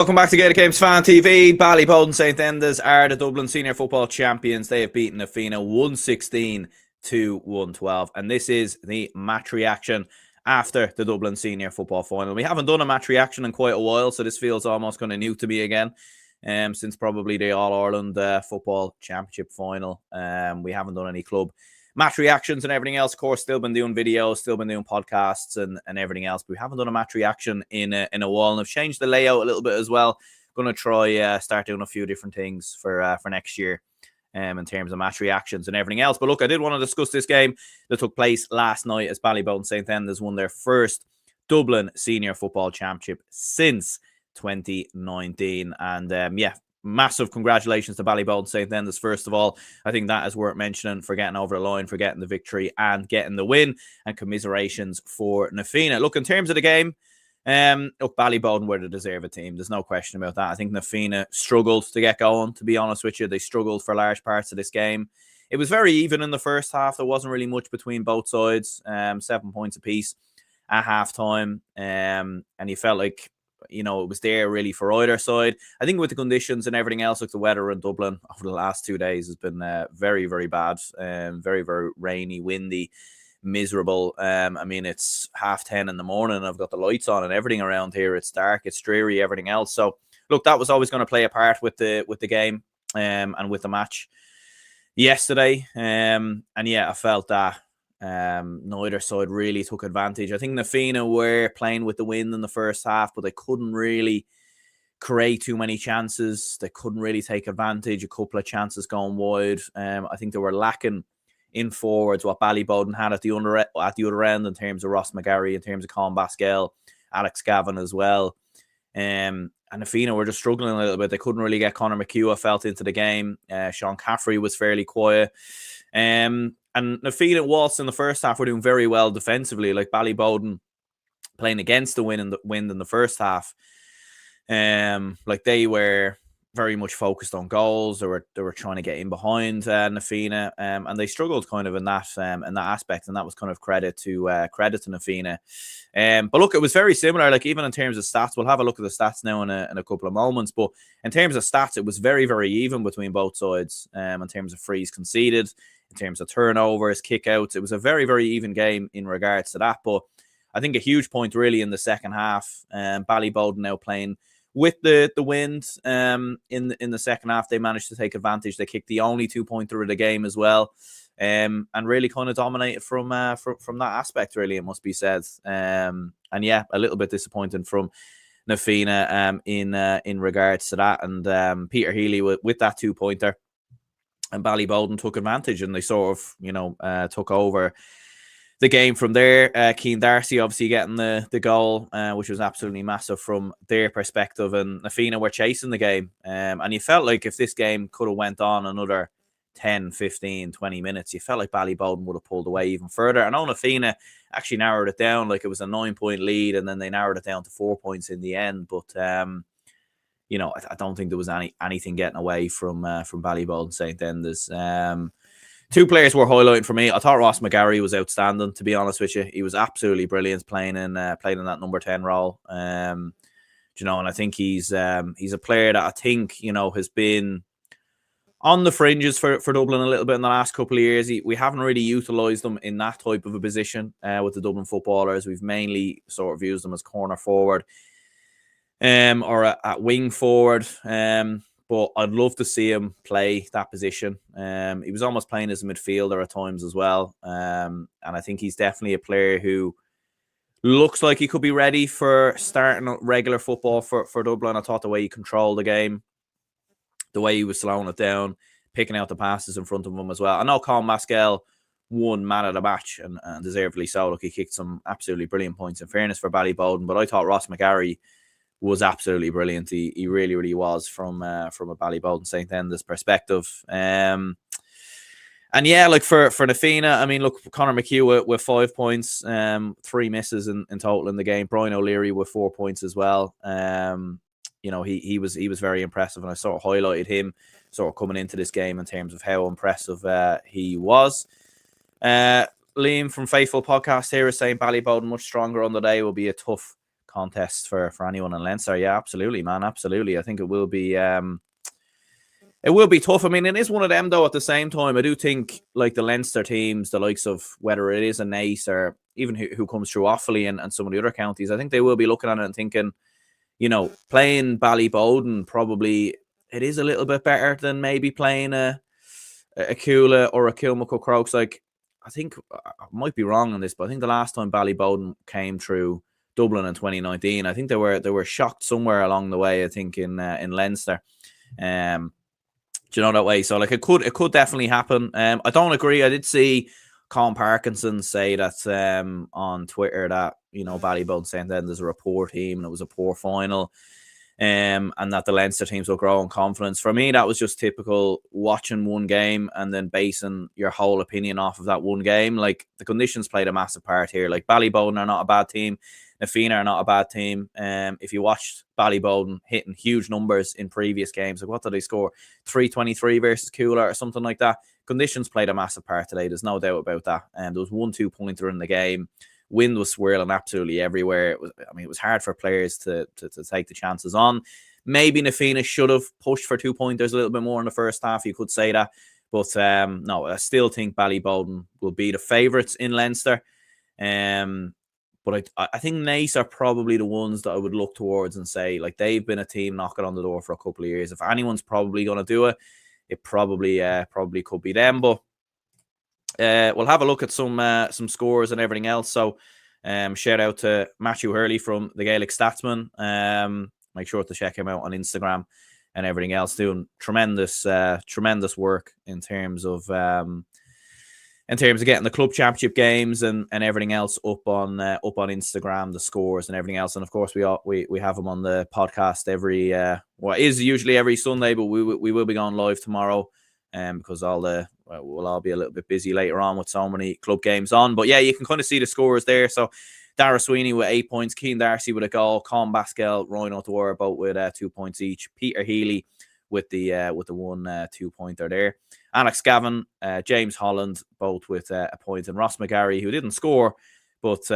Welcome back to Gator Games Fan TV. Ballyboden St Endas are the Dublin Senior Football Champions. They have beaten Fianna 116 to 112. And this is the match reaction after the Dublin Senior Football Final. We haven't done a match reaction in quite a while, so this feels almost kind of new to me again. Since probably the All-Ireland Football Championship Final. We haven't done any club match reactions and everything else. Of course, still been doing videos, still been doing podcasts and everything else. But we haven't done a match reaction in a while. And I've changed the layout a little bit as well. Going to try start doing a few different things for next year in terms of match reactions and everything else. But look, I did want to discuss this game that took place last night as Ballyboden St Endas won their first Dublin Senior Football Championship since 2019. And massive congratulations to Ballyboden St Endas. First of all, I think that is worth mentioning for getting over the line, for getting the victory and getting the win, and commiserations for Fianna. Look, in terms of the game, look, Ballyboden were the deserved team. There's no question about that. I think Fianna struggled to get going, to be honest with you. They struggled for large parts of this game. It was very even in the first half. There wasn't really much between both sides. 7 points apiece at halftime. And you felt like, you know, it was there really for either side. I think with the conditions and everything else, like the weather in Dublin over the last 2 days has been very, very bad. Very, very rainy, windy, miserable. I mean, it's 10:30 in the morning. I've got the lights on and everything around here. It's dark, it's dreary, everything else. So, look, that was always going to play a part with the game and with the match yesterday. And yeah, I felt that neither side really took advantage. I think Fianna were playing with the wind in the first half, but they couldn't really create too many chances. They couldn't really take advantage. A couple of chances going wide. I think they were lacking in forwards what Ballyboden had at the other end in terms of Ross McGarry, in terms of Colin Baskell, Alex Gavin as well. And Fianna were just struggling a little bit. They couldn't really get Conor McHugh, I felt, into the game. Sean Caffrey was fairly quiet. And Fianna whilst in the first half were doing very well defensively, like Ballyboden playing against the wind in the first half. Like they were very much focused on goals. They were trying to get in behind Fianna, and they struggled kind of in that aspect, and that was kind of credit to Fianna. But look, it was very similar. Like even in terms of stats, we'll have a look at the stats now in a couple of moments. But in terms of stats, it was very, very even between both sides. In terms of frees conceded, in terms of turnovers, kickouts, it was a very, very even game in regards to that. But I think a huge point really in the second half. Ballyboden now playing with the wind in the second half. They managed to take advantage. They kicked the only 2-pointer of the game as well, and really kind of dominated from that aspect. Really, it must be said. And yeah, a little bit disappointing from Fianna in regards to that. And Peter Healy with that 2-pointer, and Ballyboden took advantage, and they sort of took over the game from there. Keane Darcy obviously getting the goal, which was absolutely massive from their perspective. And Fianna were chasing the game. And you felt like if this game could have went on another 10, 15, 20 minutes, you felt like Ballyboden would have pulled away even further. And on Fianna actually narrowed it down. Like it was a 9-point lead, and then they narrowed it down to 4 points in the end. But I don't think there was anything getting away from Ballyboden St Endas. Two players were highlighting for me. I thought Ross McGarry was outstanding, to be honest with you. He was absolutely brilliant playing in that number 10 role. And I think he's a player that I think, has been on the fringes for Dublin a little bit in the last couple of years. We haven't really utilised them in that type of a position with the Dublin footballers. We've mainly sort of used them as corner forward or at wing forward. But I'd love to see him play that position. He was almost playing as a midfielder at times as well. And I think he's definitely a player who looks like he could be ready for starting regular football for Dublin. I thought the way he controlled the game, the way he was slowing it down, picking out the passes in front of him as well. I know Colin Baskell won man of the match, and deservedly so. Look, he kicked some absolutely brilliant points in fairness for Ballyboden. But I thought Ross McGarry was absolutely brilliant. He really, really was from a Ballyboden St Endas perspective. And yeah, like for Fianna, I mean, look, Conor McHugh with 5 points, 3 misses in total in the game. Brian O'Leary with 4 points as well. He was very impressive, and I sort of highlighted him sort of coming into this game in terms of how impressive he was. Liam from Faithful Podcast here is saying Ballyboden much stronger on the day, will be a tough contest for anyone in Leinster. Yeah, absolutely, man, absolutely. I think it will be tough. I mean, it is one of them, though, at the same time. I do think, like, the Leinster teams, the likes of whether it is a Naas or even who comes through Offaly and some of the other counties, I think they will be looking at it and thinking, playing Ballyboden, probably it is a little bit better than maybe playing a Coola or a Kilmacud Crokes. Like, I think, I might be wrong on this, but I think the last time Ballyboden came through Dublin in 2019, I think they were shocked somewhere along the way, I think, in Leinster. Do you know that way? So, like, it could definitely happen. I don't agree. I did see Colin Parkinson say that on Twitter that, Ballyboden St. Endas are a poor team and it was a poor final, and that the Leinster teams will grow in confidence. For me, that was just typical watching one game and then basing your whole opinion off of that one game. Like, the conditions played a massive part here. Like, Ballyboden are not a bad team. Na Fianna are not a bad team. If you watched Ballyboden hitting huge numbers in previous games, like, what did they score? 323 versus Coola or something like that. Conditions played a massive part today. There's no doubt about that. And there was 1-2 pointer in the game. Wind was swirling absolutely everywhere. It was hard for players to take the chances on. Maybe Na Fianna should have pushed for 2 pointers a little bit more in the first half. You could say that. But no, I still think Ballyboden will be the favourites in Leinster. But I think Naas are probably the ones that I would look towards and say, like, they've been a team knocking on the door for a couple of years. If anyone's probably going to do it, it probably could be them. But we'll have a look at some scores and everything else. So shout out to Matthew Hurley from the Gaelic Statsman. Make sure to check him out on Instagram and everything else. Doing tremendous work in terms of getting the club championship games and everything else up on Instagram, the scores and everything else. And of course, we have them on the podcast usually every Sunday, but we will be going live tomorrow, because we'll all be a little bit busy later on with so many club games on. But yeah, you can kind of see the scores there. So Dara Sweeney with 8 points, Keane Darcy with a goal, Colin Baskel, Ryan O'Dwyer both with 2 points each, Peter Healy with the 1 2-pointer there. Alex Gavin, James Holland, both with a point, and Ross McGarry, who didn't score, but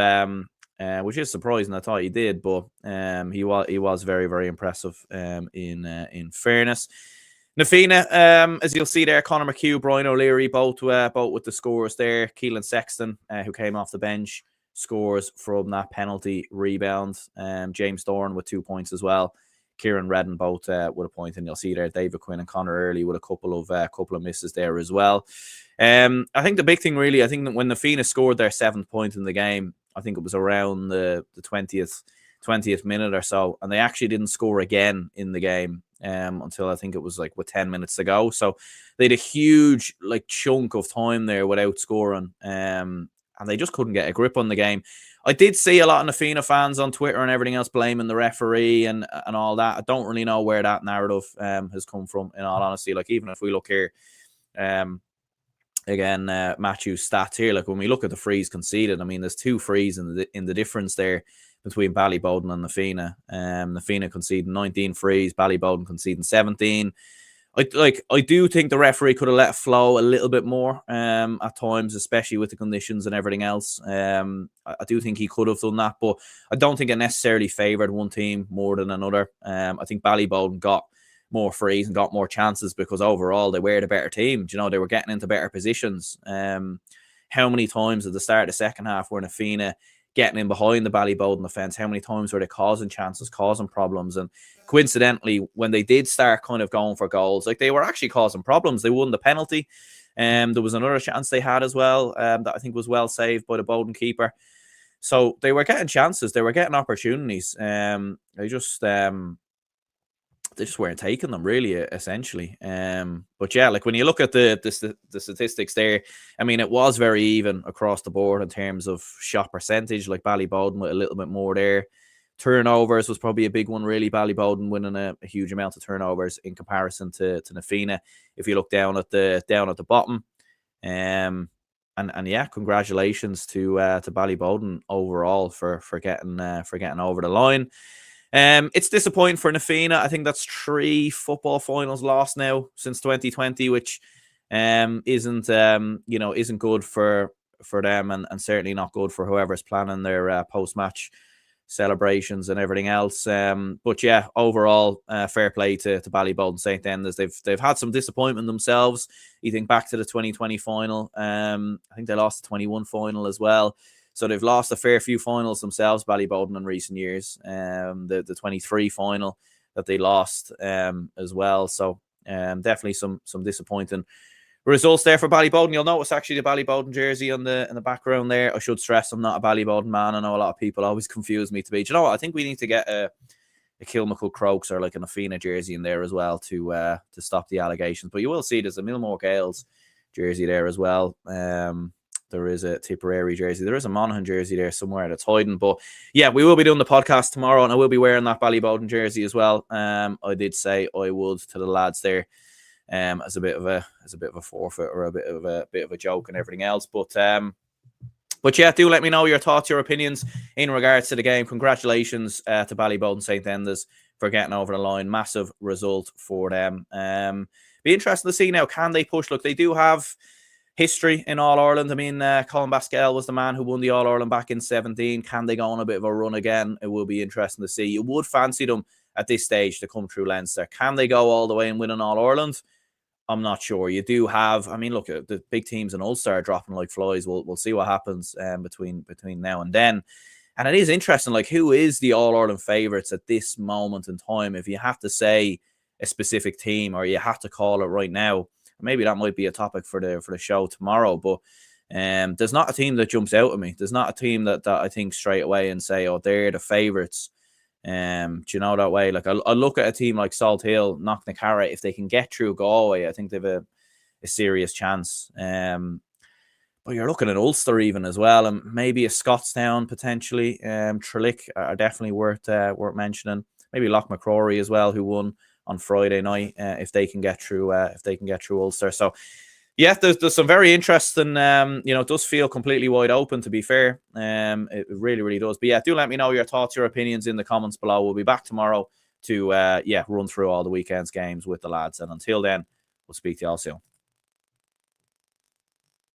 which is surprising. I thought he did, but he was very, very impressive. In fairness, Na Fianna, as you'll see there, Conor McHugh, Brian O'Leary, both with the scores there. Keelan Sexton, who came off the bench, scores from that penalty rebound. James Dorn with 2 points as well. Kieran Redden both with a point, and you'll see there David Quinn and Conor Early with a couple of misses there as well. I think the big thing really, I think that when Na Fianna scored their 7th point in the game, I think it was around the 20th minute or so, and they actually didn't score again in the game until I think it was like with 10 minutes to go. So they had a huge chunk of time there without scoring, and they just couldn't get a grip on the game. I did see a lot of Na Fianna fans on Twitter and everything else blaming the referee and all that. I don't really know where that narrative has come from, in all honesty. Like, even if we look here, again, Matthew's stats here, like when we look at the frees conceded, I mean, there's 2 frees in the difference there between Ballyboden and Na Fianna. Na Fianna conceding 19 frees, Ballyboden conceding 17. I do think the referee could have let it flow a little bit more at times, especially with the conditions and everything else. I do think he could have done that, but I don't think it necessarily favoured one team more than another. I think Ballyboden got more frees and got more chances because overall they were the better team. You know, they were getting into better positions. How many times at the start of the second half were Na Fianna getting in behind the Ballyboden defence? How many times were they causing chances, causing problems? And coincidentally, when they did start kind of going for goals, like, they were actually causing problems. They won the penalty. There was another chance they had as well that I think was well saved by the Bowden keeper. So they were getting chances. They were getting opportunities. They just weren't taking them, really, essentially. But yeah, like when you look at the statistics there, I mean, it was very even across the board in terms of shot percentage. Like Ballyboden with a little bit more there. Turnovers was probably a big one, really. Ballyboden winning a huge amount of turnovers in comparison to Na Fianna. If you look down at the bottom, and yeah, congratulations to Ballyboden overall for getting over the line. It's disappointing for Na Fianna. I think that's 3 football finals lost now since 2020, which isn't good for them, and certainly not good for whoever's planning their post-match celebrations and everything else. But yeah, overall, fair play to Ballyboden St. Endas. They've had some disappointment themselves. You think back to the 2020 final. I think they lost the 21 final as well. So they've lost a fair few finals themselves, Ballyboden, in recent years. The 23 final that they lost as well. So definitely some disappointing results there for Ballyboden. You'll notice actually the Ballyboden jersey in the background there. I should stress I'm not a Ballyboden man. I know a lot of people always confuse me to be. Do you know what? I think we need to get a Kilmacud Crokes or like an Fianna jersey in there as well to stop the allegations. But you will see there's a Millmore Gales jersey there as well. There is a Tipperary jersey. There is a Monaghan jersey there somewhere that's hiding. But yeah, we will be doing the podcast tomorrow, and I will be wearing that Ballyboden jersey as well. I did say I would to the lads there, as a bit of a forfeit or a bit of a joke and everything else. But yeah, do let me know your thoughts, your opinions in regards to the game. Congratulations to Ballyboden St. Endas for getting over the line. Massive result for them. Be interesting to see now, can they push? Look, they do have history in All-Ireland. I mean, Colin Basquel was the man who won the All-Ireland back in 2017. Can they go on a bit of a run again? It will be interesting to see. You would fancy them at this stage to come through Leinster. Can they go all the way and win an All-Ireland? I'm not sure. You do have, I mean, look, the big teams in Ulster are dropping like flies. We'll see what happens between now and then. And it is interesting, like, who is the All-Ireland favourites at this moment in time? If you have to say a specific team or you have to call it right now, maybe that might be a topic for the show tomorrow. But there's not a team that jumps out at me. There's not a team that I think straight away and say, oh, they're the favourites. Do you know that way? Like, I look at a team like Salt Hill, Knocknacarra. If they can get through Galway, I think they've a serious chance. But you're looking at Ulster even as well, and maybe a Scottstown potentially. Tralee are definitely worth mentioning. Maybe Loch McCrory as well, who won on Friday night. If they can get through, Ulster. So yeah, there's some very interesting. It does feel completely wide open, to be fair. It really, really does. But yeah, do let me know your thoughts, your opinions in the comments below. We'll be back tomorrow to run through all the weekend's games with the lads. And until then, we'll speak to you all soon.